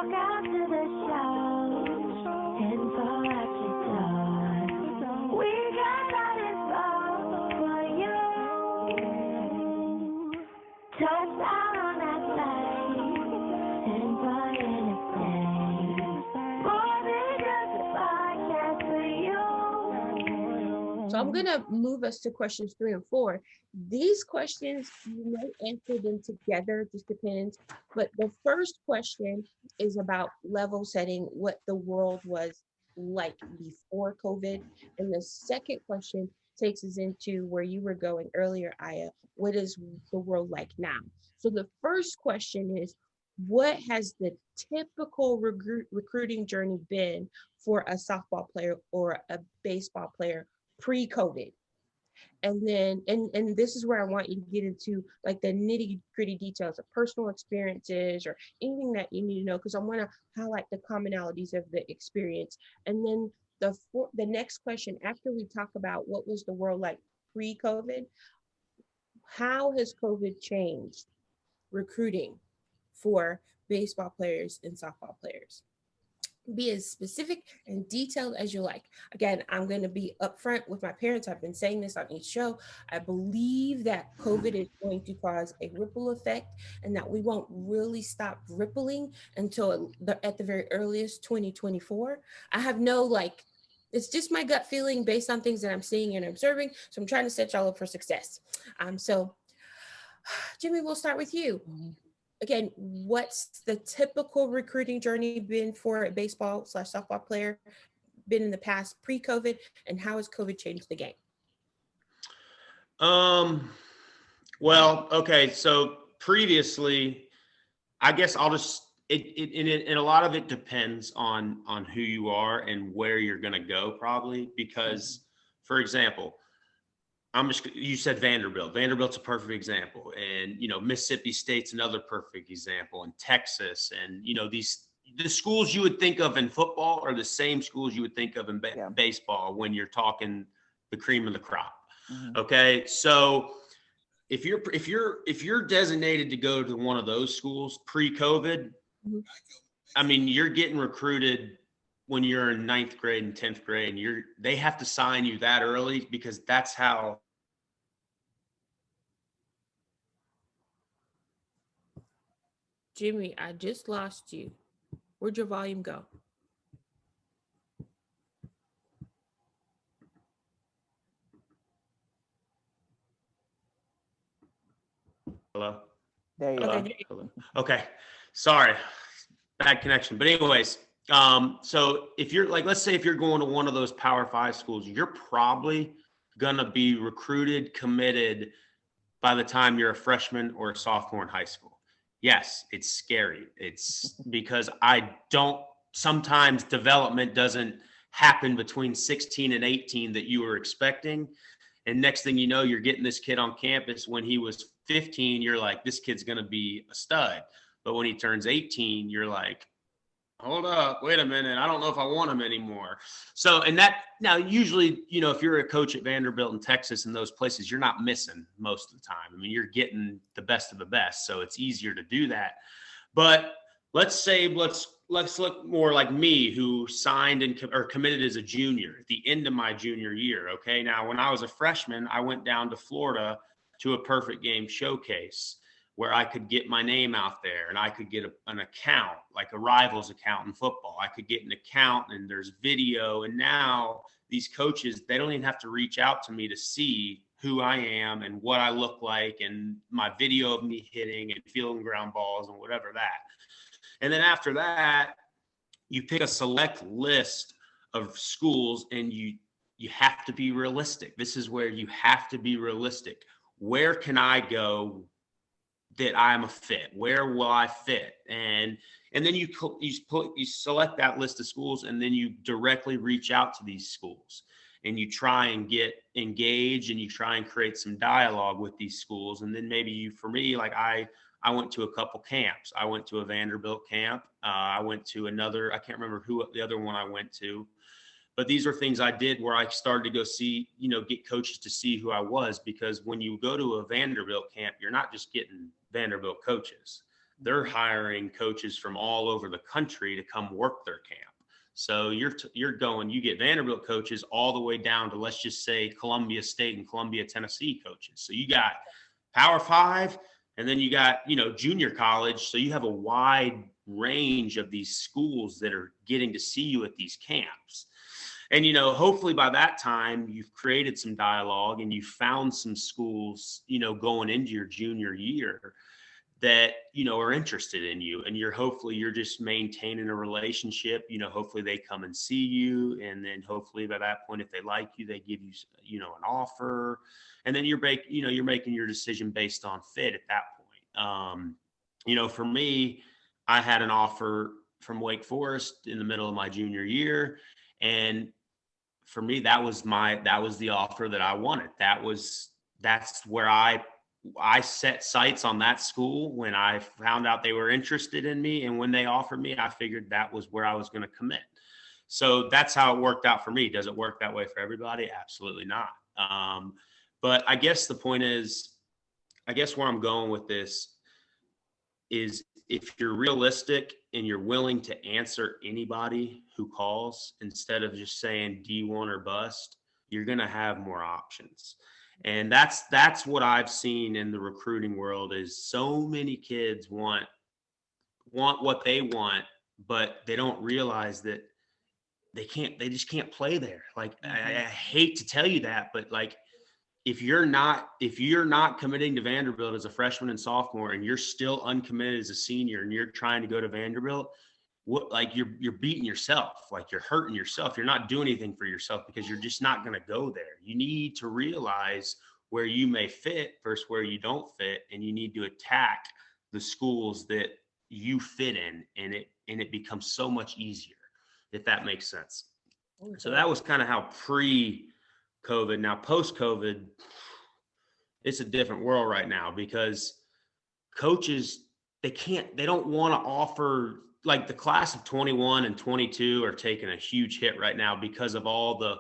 walk out to the show and fall at your door. We got that info for you. Touchdown on that plane and buy anything. More than just a podcast for you. So I'm gonna move us to questions 3 and 4. These questions, you may answer them together, just depends. But the first question is about level setting, what the world was like before COVID. And the second question takes us into where you were going earlier, Iyhia. What is the world like now? So the first question is, what has the typical recruiting journey been for a softball player or a baseball player pre-COVID? And then, and this is where I want you to get into like the nitty gritty details of personal experiences or anything that you need to know, because I want to highlight the commonalities of the experience. And then the next question, after we talk about what was the world like pre-COVID, how has COVID changed recruiting for baseball players and softball players? Be as specific and detailed as you like. Again, I'm going to be upfront with my parents. I've been saying this on each show. I believe that COVID is going to cause a ripple effect and that we won't really stop rippling until at the very earliest 2024. I have no it's just my gut feeling based on things that I'm seeing and observing. So I'm trying to set y'all up for success. So Jimmy, we'll start with you. Again, what's the typical recruiting journey been for a baseball/softball player been in the past pre-COVID, and how has COVID changed the game? Well, okay. So previously, I guess I'll just, and a lot of it depends on who you are and where you're going to go probably, because for example, you said Vanderbilt. Vanderbilt's a perfect example. And, Mississippi State's another perfect example, and Texas. And, the schools you would think of in football are the same schools you would think of in baseball when you're talking the cream of the crop. Mm-hmm. Okay. So if you're designated to go to one of those schools pre-COVID, mm-hmm. I mean, you're getting recruited when you're in 9th grade and 10th grade, and they have to sign you that early, because that's how. Jimmy, I just lost you. Where'd your volume go? Hello? There you go. Hello. Okay. Sorry. Bad connection. But anyways, so if you're let's say if you're going to one of those Power 5 schools, you're probably going to be recruited, committed by the time you're a freshman or a sophomore in high school. Yes, it's scary. It's because sometimes development doesn't happen between 16 and 18 that you were expecting. And next thing you know, you're getting this kid on campus when he was 15, you're like, this kid's going to be a stud. But when he turns 18, you're like, hold up, wait a minute, I don't know if I want him anymore. So, and that now usually, if you're a coach at Vanderbilt in Texas and those places, you're not missing most of the time. I mean, you're getting the best of the best, so it's easier to do that. But let's look more like me, who signed or committed as a junior at the end of my junior year. Okay, now when I was a freshman, I went down to Florida to a Perfect Game showcase, where I could get my name out there, and I could get an account, like a Rivals account in football. I could get an account, and there's video. And now these coaches, they don't even have to reach out to me to see who I am and what I look like, and my video of me hitting and fielding ground balls and whatever that. And then after that, you pick a select list of schools, and you have to be realistic. This is where you have to be realistic. Where can I go that I'm a fit? Where will I fit? And then you select that list of schools, and then you directly reach out to these schools, and you try and get engaged, and you try and create some dialogue with these schools. And then maybe for me, I went to a couple camps. I went to a Vanderbilt camp. I went to another, I can't remember who the other one I went to. But these are things I did where I started to go see, get coaches to see who I was. Because when you go to a Vanderbilt camp, you're not just getting Vanderbilt coaches. they're hiring coaches from all over the country to come work their camp. So you get Vanderbilt coaches all the way down to, let's just say, Columbia State and Columbia, Tennessee coaches. So you got Power 5, and then you got, junior college. So you have a wide range of these schools that are getting to see you at these camps. And, hopefully by that time you've created some dialogue and you found some schools, going into your junior year that, are interested in you, and hopefully you're just maintaining a relationship. Hopefully they come and see you. And then hopefully by that point, if they like you, they give you, an offer, and then you're making your decision based on fit at that point. For me, I had an offer from Wake Forest in the middle of my junior year. And for me, that was the offer that I wanted. That's where I set sights on that school when I found out they were interested in me. And when they offered me, I figured that was where I was going to commit. So that's how it worked out for me. Does it work that way for everybody? Absolutely not. But I guess the point is, where I'm going with this is, if you're realistic and you're willing to answer anybody who calls instead of just saying D1 or bust, you're going to have more options. And that's what I've seen in the recruiting world, is so many kids want what they want, but they don't realize that they just can't play there. Like, I hate to tell you that, but like, if you're not committing to Vanderbilt as a freshman and sophomore, and you're still uncommitted as a senior, and you're trying to go to Vanderbilt, you're beating yourself. Like, you're hurting yourself. You're not doing anything for yourself, because you're just not going to go there. You need to realize where you may fit versus where you don't fit, and you need to attack the schools that you fit in, and it becomes so much easier, if that makes sense. So that was kind of how pre-COVID. Now, post-COVID, it's a different world right now, because coaches, they don't want to offer, like, the class of 21 and 22 are taking a huge hit right now because of all the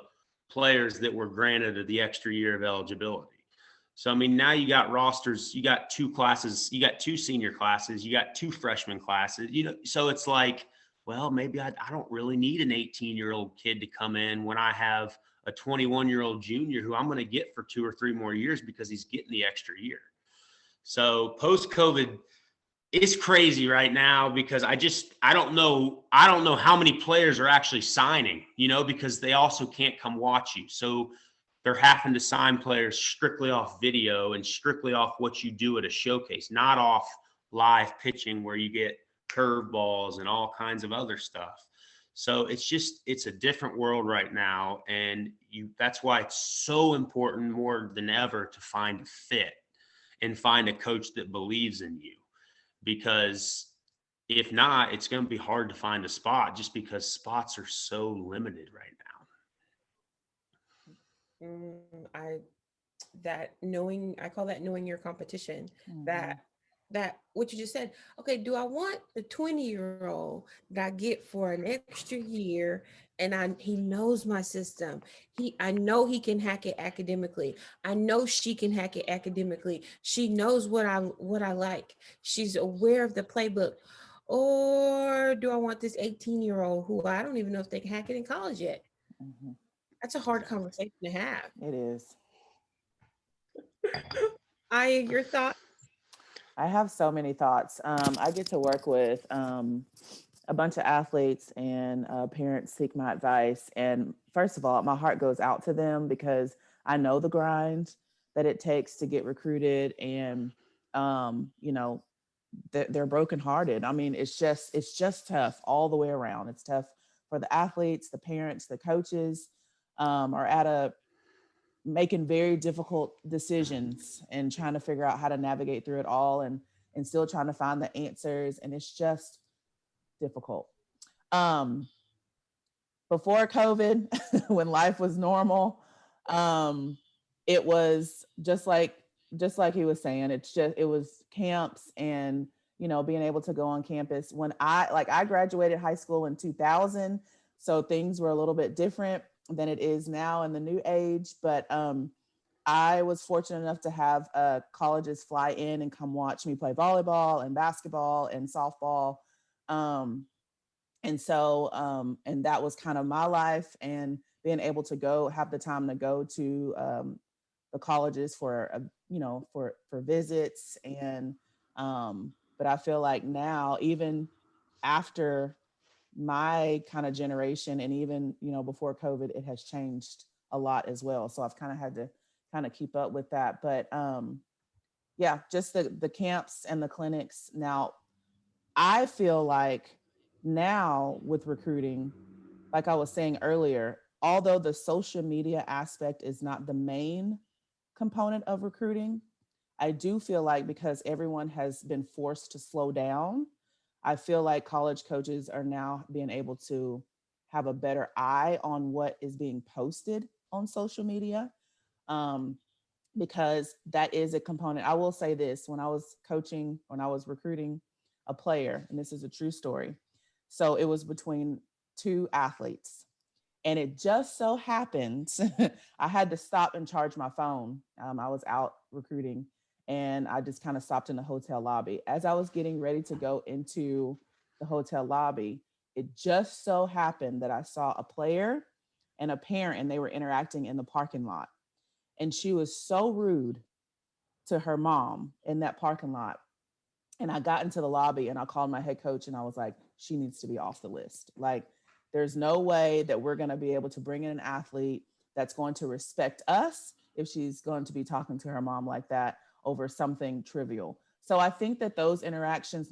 players that were granted the extra year of eligibility. So, I mean, now you got rosters, you got 2 classes, you got 2 senior classes, you got 2 freshman classes, so it's like, well, maybe I don't really need an 18-year-old kid to come in when I have a 21-year-old junior who I'm going to get for 2 or 3 more years because he's getting the extra year. So post-COVID, it's crazy right now, because I don't know how many players are actually signing, because they also can't come watch you. So they're having to sign players strictly off video and strictly off what you do at a showcase, not off live pitching where you get curveballs and all kinds of other stuff. So it's a different world right now. And that's why it's so important, more than ever, to find a fit and find a coach that believes in you. Because if not, it's going to be hard to find a spot, just because spots are so limited right now. I call that knowing your competition. That what you just said. Okay, do I want the 20-year-old that I get for an extra year, and he knows my system? I know he can hack it academically. I know she can hack it academically. She knows what I like. She's aware of the playbook. Or do I want this 18-year-old who I don't even know if they can hack it in college yet? That's a hard conversation to have. It is. Iyhia, your thoughts? I have so many thoughts. I get to work with a bunch of athletes, and parents seek my advice. And first of all, my heart goes out to them, because I know the grind that it takes to get recruited, and they're brokenhearted. I mean, it's just tough all the way around. It's tough for the athletes, the parents, the coaches are making very difficult decisions and trying to figure out how to navigate through it all, and still trying to find the answers. And it's just difficult. Before COVID, when life was normal, it was just like he was saying, it was camps and, being able to go on campus. When I graduated high school in 2000, so things were a little bit different than it is now in the new age. But I was fortunate enough to have colleges fly in and come watch me play volleyball and basketball and softball. And so, and that was kind of my life, and being able to go, have the time to go to the colleges for, for visits. And, but I feel like now, even after my kind of generation, and even, before COVID, it has changed a lot as well. So I've kind of had to kind of keep up with that. But yeah, just the camps and the clinics. Now, I feel like now with recruiting, like I was saying earlier, although the social media aspect is not the main component of recruiting, I do feel like because everyone has been forced to slow down, I feel like college coaches are now being able to have a better eye on what is being posted on social media. Because that is a component. I will say this, when I was recruiting a player, and this is a true story. So it was between two athletes. And it just so happened, I had to stop and charge my phone. I was out recruiting, and I just kind of stopped in the hotel lobby. As I was getting ready to go into the hotel lobby, it just so happened that I saw a player and a parent, and they were interacting in the parking lot. And she was so rude to her mom in that parking lot. And I got into the lobby and I called my head coach and I was like, she needs to be off the list. Like, there's no way that we're going to be able to bring in an athlete that's going to respect us if she's going to be talking to her mom like that over something trivial. So I think that those interactions,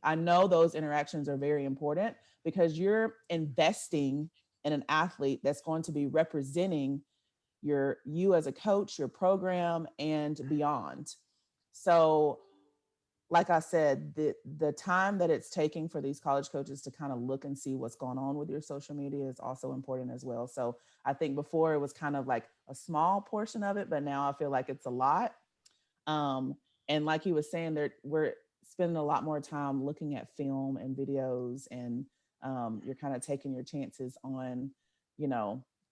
I know those interactions are very important, because you're investing in an athlete that's going to be representing you as a coach, your program, and beyond. So like I said, the time that it's taking for these college coaches to kind of look and see what's going on with your social media is also important as well. So I think before it was kind of like a small portion of it, but now I feel like it's a lot. And like he was saying, we're spending a lot more time looking at film and videos, and you're kind of taking your chances on,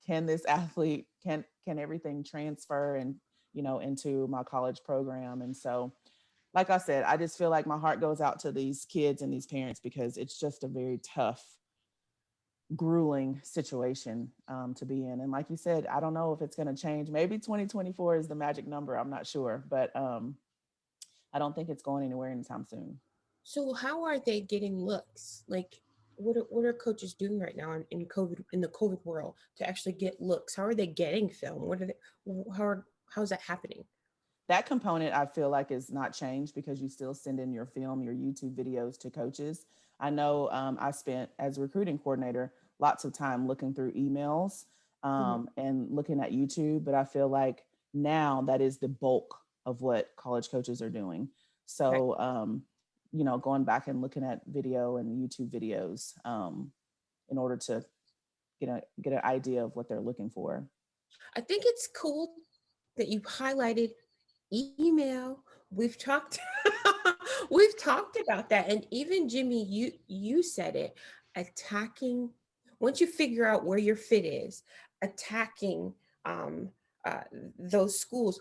can this athlete, can everything transfer and, into my college program. And so, like I said, I just feel like my heart goes out to these kids and these parents, because it's just a very tough, grueling situation to be in. And like you said, I don't know if it's going to change. Maybe 2024 is the magic number. I'm not sure, but I don't think it's going anywhere anytime soon. So how are they getting looks? Like, what are coaches doing right now in the COVID world to actually get looks? How are they getting film? How's that happening? That component I feel like is not changed, because you still send in your film, your YouTube videos to coaches. I know I spent, as a recruiting coordinator, lots of time looking through emails and looking at YouTube, but I feel like now that is the bulk of what college coaches are doing. So, going back and looking at video and YouTube videos in order to get an idea of what they're looking for. I think it's cool that you highlighted email. We've talked we've talked about that, and even Jimmy, you said it, attacking, once you figure out where your fit is, attacking um, those schools.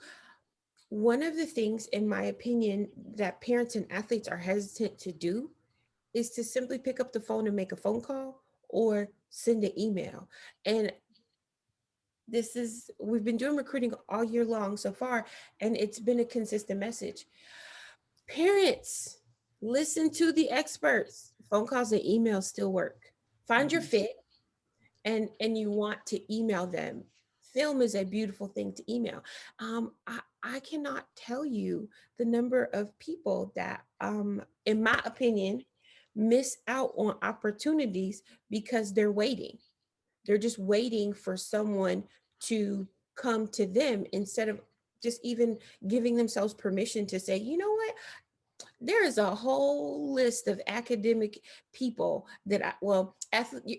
One of the things, in my opinion, that parents and athletes are hesitant to do is to simply pick up the phone and make a phone call or send an email. And we've been doing recruiting all year long so far, and it's been a consistent message. Parents, listen to the experts. Phone calls and emails still work. Find your fit, and you want to email them. Film is a beautiful thing to email. I cannot tell you the number of people that, in my opinion, miss out on opportunities because they're waiting. They're just waiting for someone to come to them instead of just even giving themselves permission to say, you know what? There is a whole list of academic people that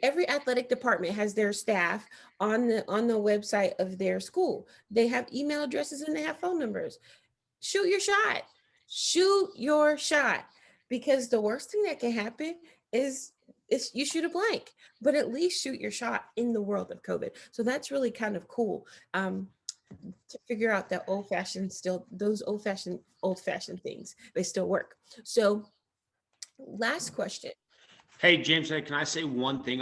every athletic department has their staff on the website of their school. They have email addresses and they have phone numbers. Shoot your shot. Shoot your shot. Because the worst thing that can happen is you shoot a blank, but at least shoot your shot in the world of COVID. So that's really kind of cool. to figure out that those old fashioned things, they still work. So last question. Hey, James, can I say one thing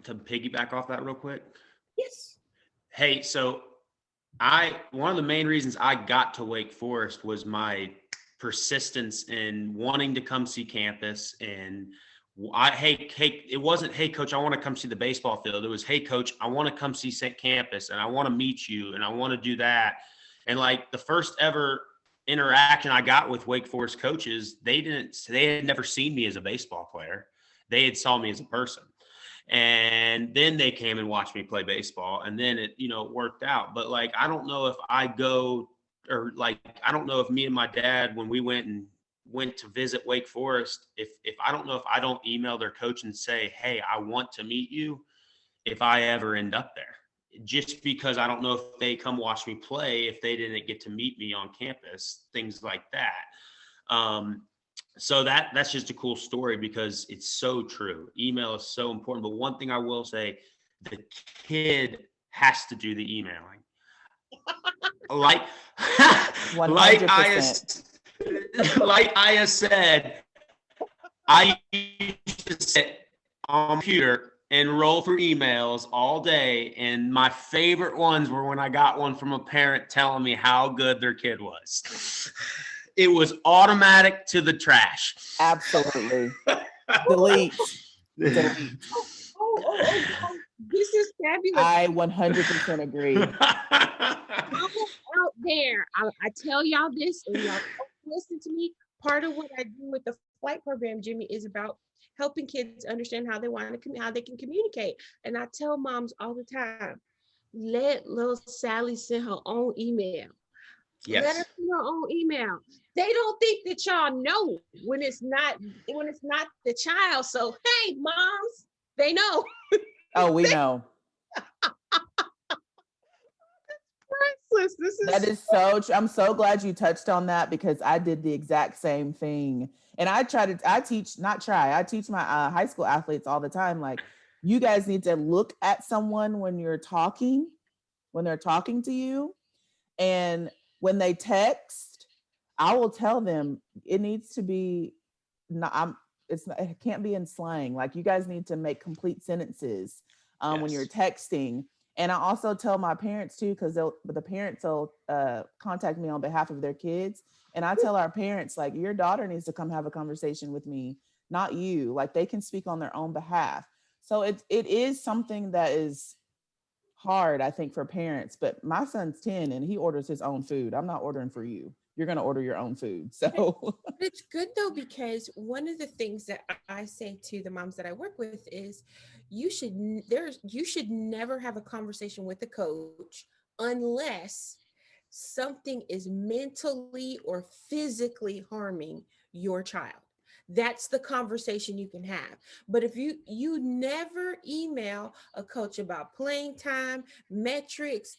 to piggyback off that real quick? Yes. Hey, so one of the main reasons I got to Wake Forest was my persistence in wanting to come see campus. And it wasn't, hey, coach, I want to come see the baseball field. It was, hey, coach, I want to come see campus and I want to meet you and I want to do that. And like the first ever interaction I got with Wake Forest coaches, they had never seen me as a baseball player. They had saw me as a person. And then they came and watched me play baseball, and then it worked out. But like, I don't know if I don't know if me and my dad, when we went to visit Wake Forest, if I don't know if I don't email their coach and say, hey, I want to meet you, if I ever end up there, just because I don't know if they come watch me play, if they didn't get to meet me on campus, things like that. So that's just a cool story because it's so true. Email is so important. But one thing I will say, the kid has to do the emailing. Like Iyhia said, I used to sit on the computer and roll through emails all day. And my favorite ones were when I got one from a parent telling me how good their kid was. It was automatic to the trash. Absolutely. Delete. Oh, this is fabulous. I 100% agree. I'm out there. I tell y'all this, and y'all listen to me. Part of what I do with the flight program, Jimmy, is about helping kids understand how they can communicate. And I tell moms all the time, let little Sally send her own email. Yes. Let her send her own email. They don't think that y'all know when it's not the child. So hey, moms, they know. Oh, we know. Priceless. That is so true. I'm so glad you touched on that because I did the exact same thing. And I teach my high school athletes all the time. Like, you guys need to look at someone when they're talking to you. And when they text, I will tell them it needs to be it can't be in slang. Like, you guys need to make complete sentences when you're texting. And I also tell my parents too, because the parents will contact me on behalf of their kids. And I tell our parents, like, your daughter needs to come have a conversation with me, not you. Like, they can speak on their own behalf. So it is something that is hard, I think, for parents. But my son's 10 and he orders his own food. I'm not ordering for you. You're going to order your own food. So it's good though, because one of the things that I say to the moms that I work with is you should never have a conversation with a coach unless something is mentally or physically harming your child. That's the conversation you can have. But if you never email a coach about playing time, metrics,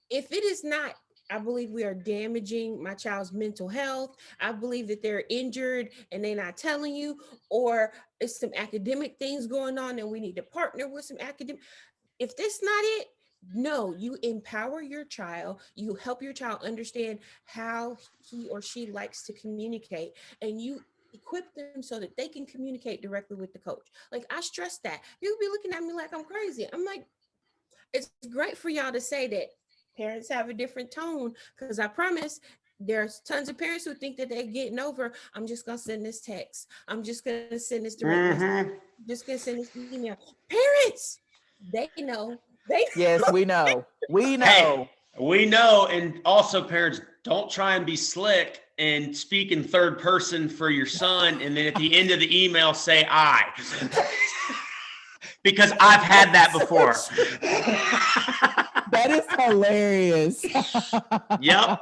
if it is not, I believe we are damaging my child's mental health. I believe that they're injured and they're not telling you, or it's some academic things going on and we need to partner with some academic. If that's not it, no, you empower your child, you help your child understand how he or she likes to communicate, and you equip them so that they can communicate directly with the coach. Like, I stress that. You'll be looking at me like I'm crazy. I'm like, it's great for y'all to say that parents have a different tone, because I promise there's tons of parents who think that they're getting over, I'm just going to send this text. I'm just going to send this direct message. I'm just going to send this email. Parents, they know. yes, we know. We know. Hey, we know. And also, parents, don't try and be slick and speak in third person for your son. And then at the end of the email, say I. Because I've had that before. That is hilarious. Yep.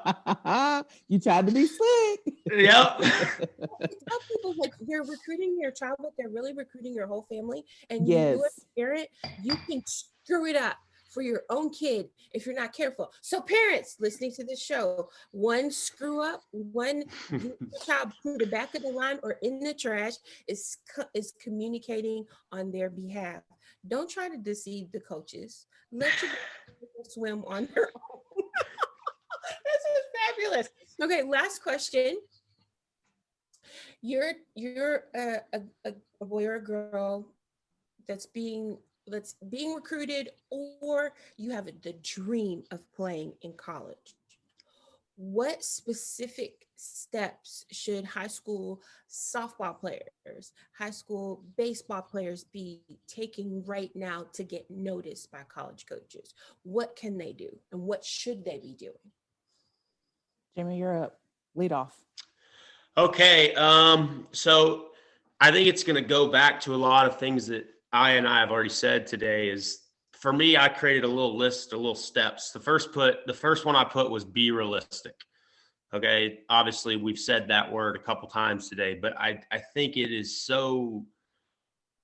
You tried to be slick. Yep. Tell people, like, they're recruiting your child, but they're really recruiting your whole family. And yes. you, as a parent, you can screw it up for your own kid if you're not careful. So parents listening to this show, one screw up, one child through the back of the line or in the trash is communicating on their behalf. Don't try to deceive the coaches. Let your swim on their own. Fabulous. Okay, last question. You're a boy or a girl that's being recruited, or you have the dream of playing in college. What specific steps should high school softball players, high school baseball players be taking right now to get noticed by college coaches? What can they do, and what should they be doing? Jimmy, you're up. Lead off. Okay. So I think it's going to go back to a lot of things that I have already said today. Is for me, I created a little list, a little steps. The first one I put was be realistic. Okay. Obviously we've said that word a couple times today, but I think it is so,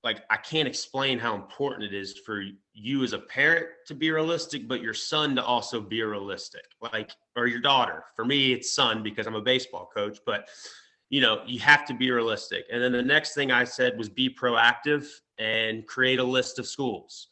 like, I can't explain how important it is for you as a parent to be realistic, but your son to also be realistic, like, or your daughter. For me, it's son because I'm a baseball coach, but you know, you have to be realistic. And then the next thing I said was be proactive and create a list of schools.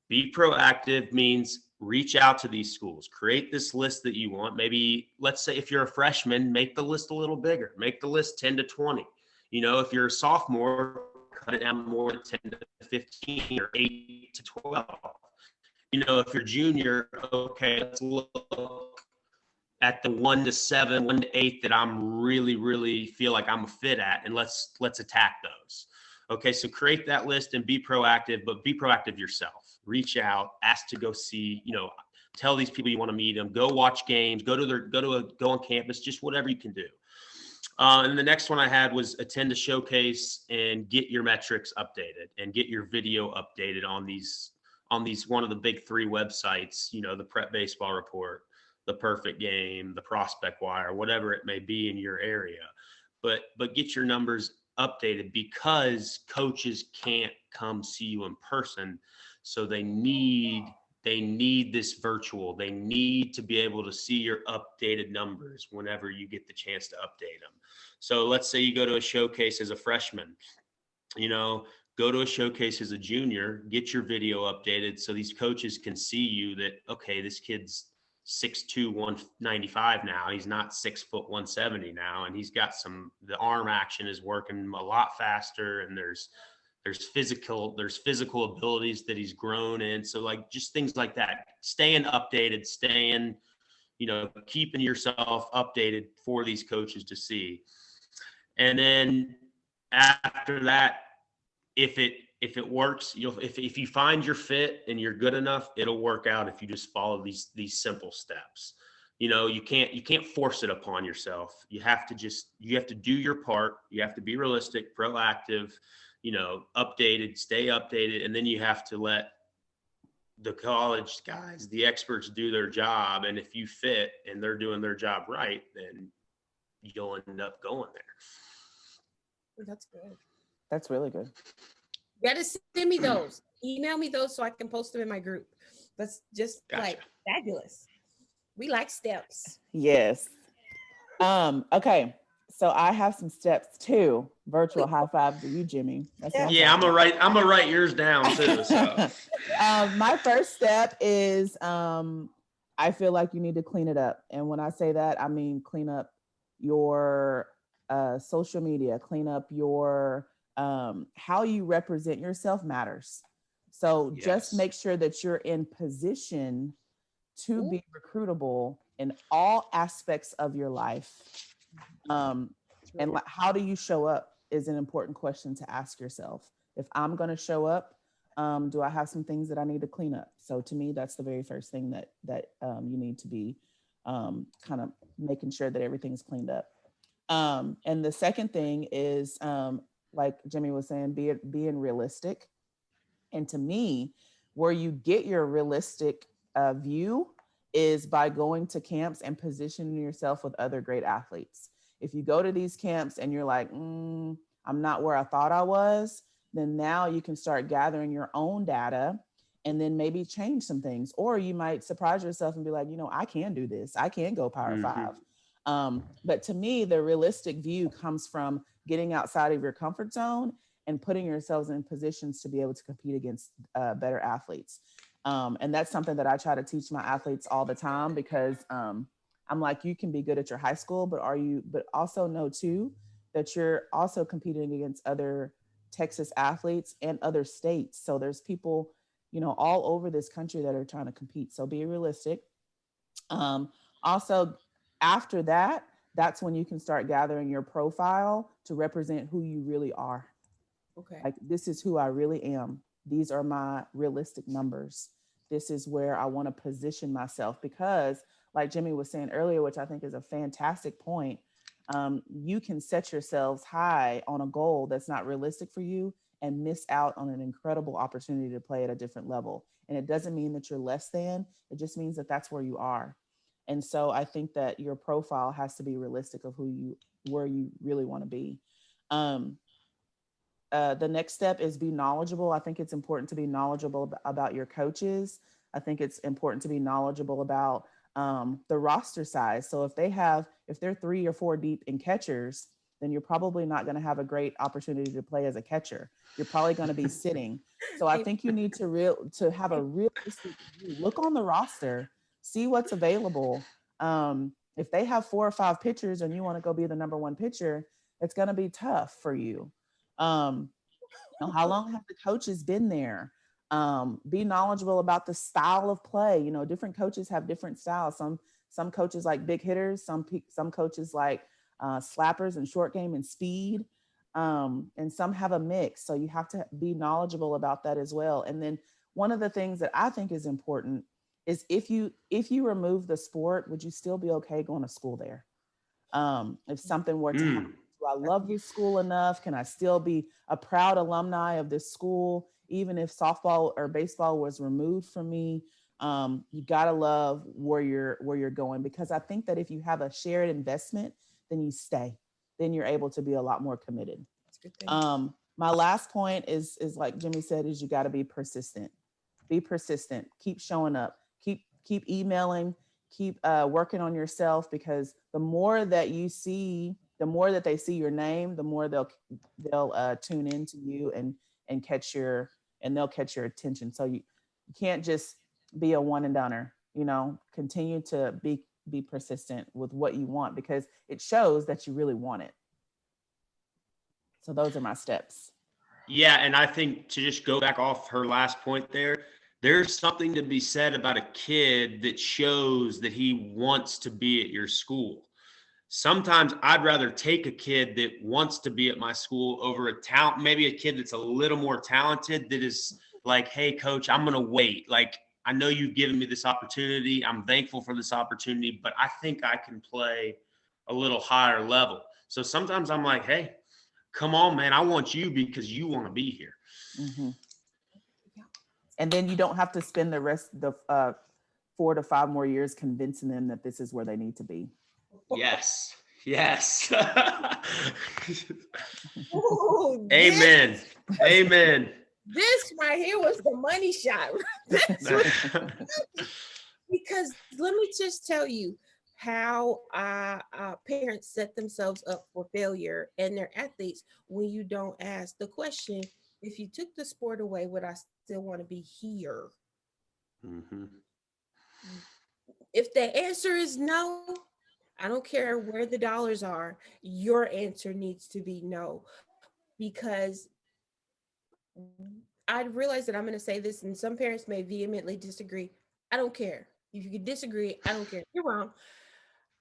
Be proactive means reach out to these schools, create this list that you want. Maybe, let's say if you're a freshman, make the list a little bigger, make the list 10 to 20. You know, if you're a sophomore, cut it down more to 10 to 15 or 8 to 12. You know, if you're junior, okay, let's look at the 1 to 7, 1 to 8 that I'm really feel like I'm a fit at, and let's attack those. Okay, so create that list and be proactive, but be proactive yourself. Reach out, ask to go see, you know, tell these people you want to meet them, go watch games, go on campus, just whatever you can do. And the next one I had was attend a showcase and get your metrics updated and get your video updated on these one of the big 3 websites, you know, the Prep Baseball Report, the Perfect Game, the Prospect Wire, whatever it may be in your area. But get your numbers updated because coaches can't come see you in person. So they need this virtual. They need to be able to see your updated numbers whenever you get the chance to update them. So let's say you go to a showcase as a freshman, you know, go to a showcase as a junior, get your video updated so these coaches can see you that, okay, this kid's 6'2", 195 now. He's not 6', 170 now. And he's got the arm action is working a lot faster, and there's physical abilities that he's grown in. So like just things like that, staying updated, you know, keeping yourself updated for these coaches to see. And then after that, if it works, if you find your fit and you're good enough, it'll work out if you just follow these simple steps. You know, you can't force it upon yourself. You have to do your part. You have to be realistic, proactive, you know, updated, stay updated. And then you have to let the college guys, the experts, do their job. And if you fit and they're doing their job right, then you'll end up going there. That's good. That's really good. You gotta send me those. Email me those so I can post them in my group. That's just like fabulous. We like steps. Yes. Okay. So I have some steps too. Virtual high five to you, Jimmy. Yeah, I'm gonna write yours down too. So. My first step is I feel like you need to clean it up. And when I say that, I mean clean up your social media, clean up your how you represent yourself matters. So just make sure that you're in position to be recruitable in all aspects of your life. And how do you show up is an important question to ask yourself. If I'm going to show up, do I have some things that I need to clean up? So to me, that's the very first thing that you need to be kind of making sure that everything's cleaned up. And the second thing is, like Jimmy was saying, being realistic. And to me, where you get your realistic view is by going to camps and positioning yourself with other great athletes. If you go to these camps and you're like, I'm not where I thought I was, then now you can start gathering your own data and then maybe change some things. Or you might surprise yourself and be like, you know, I can do this. I can go Power 5. But to me, the realistic view comes from getting outside of your comfort zone and putting yourselves in positions to be able to compete against better athletes. And that's something that I try to teach my athletes all the time, because I'm like, you can be good at your high school, but also know too that you're also competing against other Texas athletes and other states. So there's people, all over this country that are trying to compete. So be realistic. Um, Also, after that, that's when you can start gathering your profile to represent who you really are. Okay. Like, this is who I really am. These are my realistic numbers. This is where I want to position myself because, like Jimmy was saying earlier, which I think is a fantastic point, you can set yourselves high on a goal that's not realistic for you and miss out on an incredible opportunity to play at a different level. And it doesn't mean that you're less than, it just means that that's where you are. And so I think that your profile has to be realistic of where you really want to be. Um, the next step is be knowledgeable. I think it's important to be knowledgeable about your coaches. I think it's important to be knowledgeable about the roster size. So if they're 3 or 4 deep in catchers, then you're probably not going to have a great opportunity to play as a catcher. You're probably going to be sitting. So I think you need to have a realistic view. Look on the roster, see what's available. If they have 4 or 5 pitchers and you want to go be the number one pitcher, it's going to be tough for you. um, how long have the coaches been there? Be knowledgeable about the style of play. Different coaches have different styles. Some coaches like big hitters. Some coaches like slappers and short game and speed. And some have a mix. So you have to be knowledgeable about that as well. And then one of the things that I think is important is if you remove the sport, would you still be okay going to school there? If something were to happen, do I love this school enough? Can I still be a proud alumni of this school, even if softball or baseball was removed from me? You gotta love where you're going, because I think that if you have a shared investment, then you stay. Then you're able to be a lot more committed. That's a good thing. My last point is like Jimmy said, is you got to be persistent. Be persistent. Keep showing up. Keep emailing. Keep working on yourself, because the more that you see, the more that they see your name, the more they'll tune into you and they'll catch your attention. So you can't just be a one and doneer. Continue to be persistent with what you want, because it shows that you really want it. So those are my steps. Yeah, and I think to just go back off her last point there's something to be said about a kid that shows that he wants to be at your school. Sometimes I'd rather take a kid that wants to be at my school over maybe a kid that's a little more talented, that is like, hey, coach, I'm going to wait. Like, I know you've given me this opportunity. I'm thankful for this opportunity, but I think I can play a little higher level. So sometimes I'm like, hey, come on, man, I want you because you want to be here. Mm-hmm. And then you don't have to spend the 4 to 5 more years convincing them that this is where they need to be. Yes. Ooh, Amen. Amen. This right here was the money shot. Because let me just tell you how parents set themselves up for failure and their athletes when you don't ask the question, if you took the sport away, would I still want to be here? Mm-hmm. If the answer is no, I don't care where the dollars are, your answer needs to be no. Because I realize that I'm going to say this, and some parents may vehemently disagree. I don't care. If you could disagree, I don't care. You're wrong.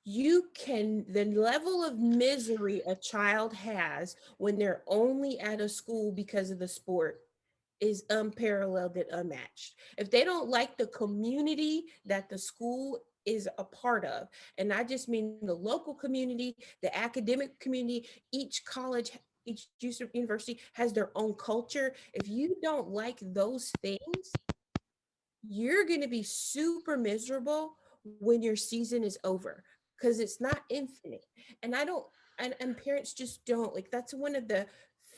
The level of misery a child has when they're only at a school because of the sport is unparalleled and unmatched. If they don't like the community that the school is a part of, and I just mean the local community, the academic community, each college, each university has their own culture. If you don't like those things, you're going to be super miserable when your season is over, because it's not infinite. And I don't, and parents just don't like, that's one of the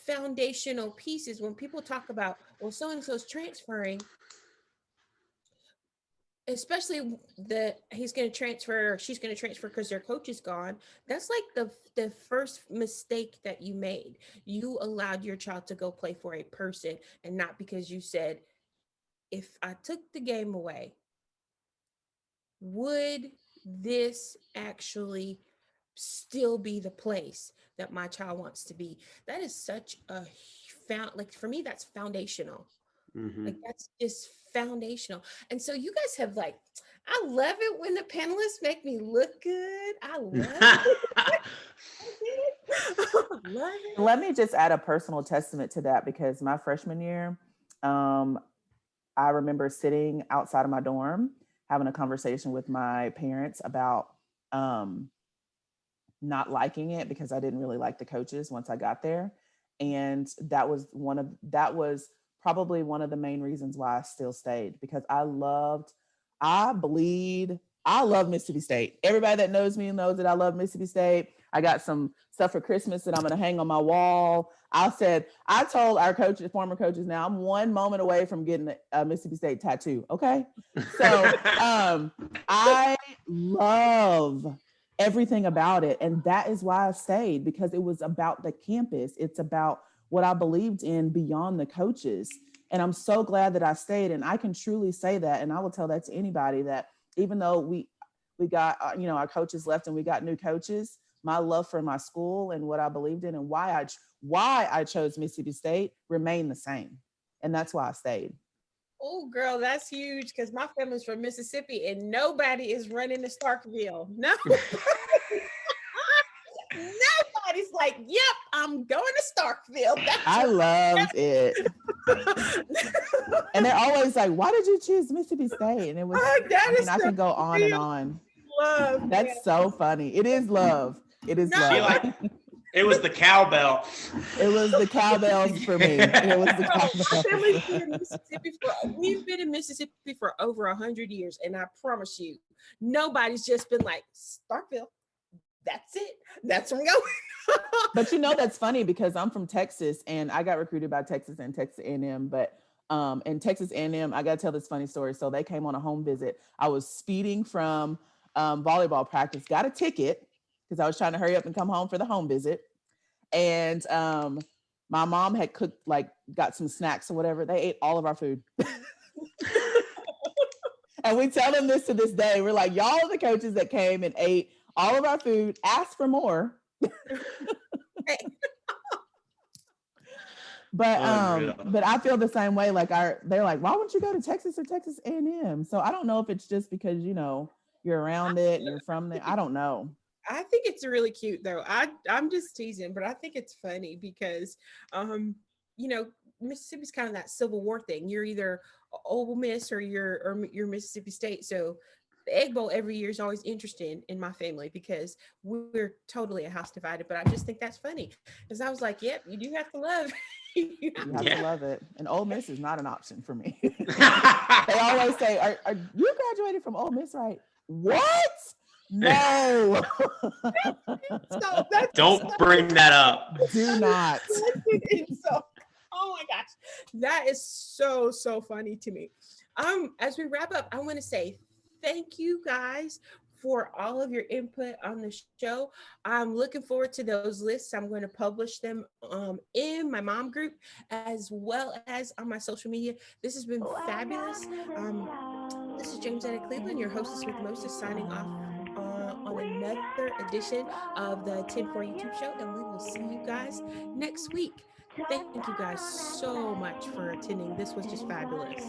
foundational pieces when people talk about, well, so and so's transferring, especially he's going to transfer or she's going to transfer because their coach is gone. That's like the first mistake that you made. You allowed your child to go play for a person, and not because you said, if I took the game away, would this actually still be the place that my child wants to be? That is such a like for me, that's foundational. Mhm. Like that's just foundational. And so you guys have like, I love it when the panelists make me look good. I love it. Love it. Let me just add a personal testament to that, because my freshman year, I remember sitting outside of my dorm having a conversation with my parents about not liking it, because I didn't really like the coaches once I got there. And that was probably one of the main reasons why I still stayed, because I love Mississippi State. Everybody that knows me knows that I love Mississippi State. I got some stuff for Christmas that I'm going to hang on my wall. I told our coaches, former coaches, now I'm one moment away from getting a Mississippi State tattoo. Okay. So I love everything about it. And that is why I stayed, because it was about the campus. It's about what I believed in beyond the coaches. And I'm so glad that I stayed. And I can truly say that. And I will tell that to anybody, that even though we got, our coaches left and we got new coaches, my love for my school and what I believed in and why I chose Mississippi State remained the same. And that's why I stayed. Oh, girl, that's huge, because my family's from Mississippi and nobody is running to Starkville. No. Nobody's like, yep, I'm going to Starkville. I loved it. And they're always like, why did you choose Mississippi State? And it was, I can go on and on. Love. That's so funny. It is love. It is love. It was the cowbell. It was the cowbells for me. It was the cowbells. We've been in Mississippi for over 100 years, and I promise you, nobody's just been like, Starkville. That's it. That's where I'm going. But that's funny, because I'm from Texas and I got recruited by Texas and Texas A&M. But in Texas A&M, I got to tell this funny story. So they came on a home visit. I was speeding from volleyball practice, got a ticket because I was trying to hurry up and come home for the home visit. And my mom had cooked, got some snacks or whatever. They ate all of our food. And we tell them this to this day. We're like, y'all are the coaches that came and ate all of our food, asked for more. But I feel the same way. They're like, why wouldn't you go to Texas or Texas A&M? So I don't know if it's just because, you're around it and you're from there. I don't know. I think it's really cute though. I'm just teasing, but I think it's funny because, Mississippi's kind of that Civil War thing. You're either Ole Miss or you're Mississippi State. So the Egg Bowl every year is always interesting in my family because we're totally a house divided. But I just think that's funny because I was like, yep, you do have to love. You have to love it. And Ole Miss is not an option for me. They always say, are you graduated from Ole Miss, right? What? No. Don't bring that up. Do not. Oh my gosh, that is so funny to me. As we wrap up, I want to say thank you guys for all of your input on the show. I'm looking forward to those lists. I'm going to publish them in my mom group as well as on my social media. This has been fabulous. This is Jamesetta Cleveland, your hostess with Moses, signing off on another edition of the 1040 YouTube show, and we will see you guys next week. Thank you guys so much for attending. This was just fabulous.